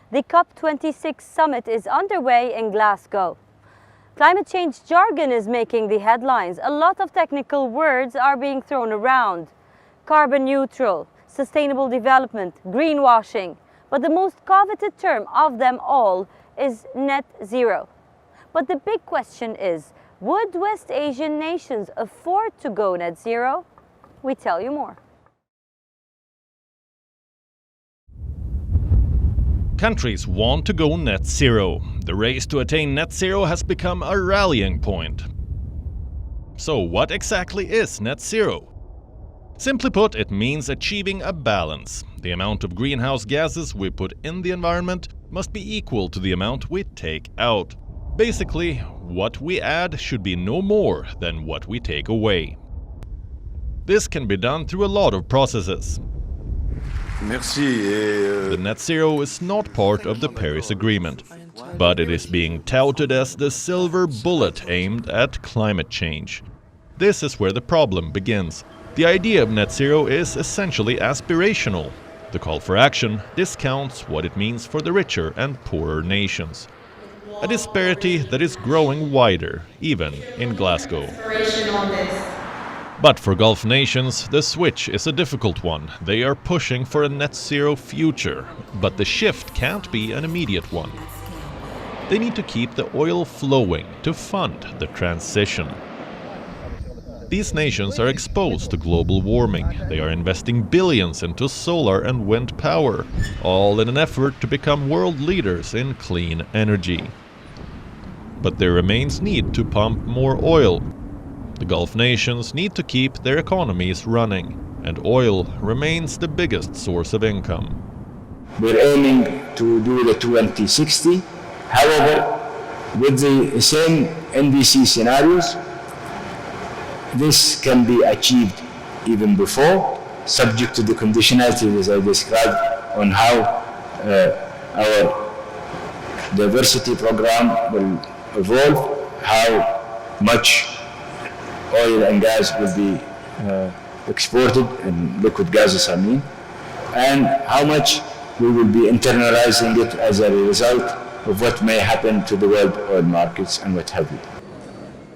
The COP26 summit is underway in Glasgow. Climate change jargon is making the headlines. A lot of technical words are being thrown around. Carbon neutral, sustainable development, greenwashing. But the most coveted term of them all is net zero. But the big question is, would West Asian nations afford to go net zero? We tell you more. Countries want to go net zero. The race to attain net zero has become a rallying point. So what exactly is net zero? Simply put, it means achieving a balance. The amount of greenhouse gases we put in the environment must be equal to the amount we take out. Basically, what we add should be no more than what we take away. This can be done through a lot of processes. The net zero is not part of the Paris Agreement, but it is being touted as the silver bullet aimed at climate change. This is where the problem begins. The idea of net zero is essentially aspirational. The call for action discounts what it means for the richer and poorer nations. A disparity that is growing wider, even in Glasgow. But for Gulf nations, the switch is a difficult one. They are pushing for a net zero future, but the shift can't be an immediate one. They need to keep the oil flowing to fund the transition. These nations are exposed to global warming. They are investing billions into solar and wind power, all in an effort to become world leaders in clean energy. But there remains need to pump more oil. The Gulf nations need to keep their economies running, and oil remains the biggest source of income. We're aiming to do the 2060. However, with the same NDC scenarios, this can be achieved even before, subject to the conditionalities as I described on how our diversity program will evolve, how much oil and gas will be exported, and liquid gases I mean, and how much we will be internalizing it as a result of what may happen to the world oil markets and what have you.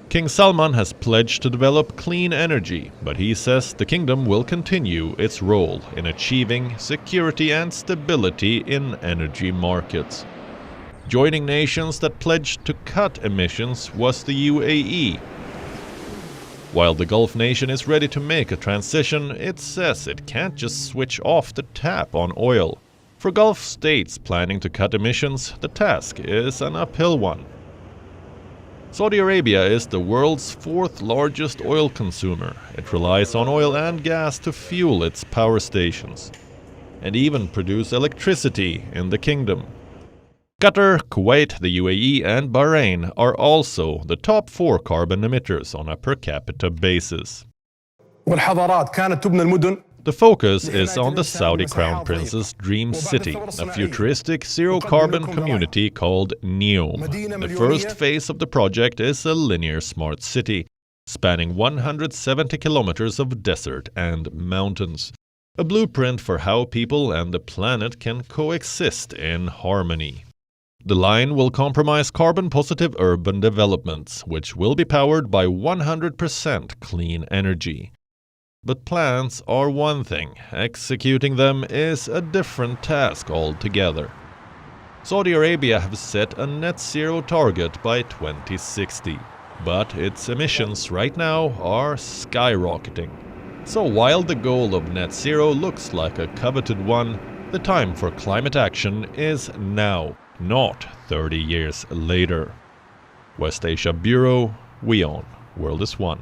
King Salman has pledged to develop clean energy, but he says the kingdom will continue its role in achieving security and stability in energy markets. Joining nations that pledged to cut emissions was the UAE. While the Gulf nation is ready to make a transition, it says it can't just switch off the tap on oil. For Gulf states planning to cut emissions, the task is an uphill one. Saudi Arabia is the world's fourth largest oil consumer. It relies on oil and gas to fuel its power stations, and even produce electricity in the kingdom. Qatar, Kuwait, the UAE and Bahrain are also the top 4 carbon emitters on a per capita basis. The focus is on the Saudi Crown Prince's dream city, a futuristic zero-carbon community called NEOM. The first phase of the project is a linear smart city, spanning 170 kilometers of desert and mountains. A blueprint for how people and the planet can coexist in harmony. The line will compromise carbon-positive urban developments, which will be powered by 100% clean energy. But plans are one thing, executing them is a different task altogether. Saudi Arabia has set a net zero target by 2060, but its emissions right now are skyrocketing. So while the goal of net zero looks like a coveted one, the time for climate action is now, not 30 years later. West Asia Bureau, WION World is One.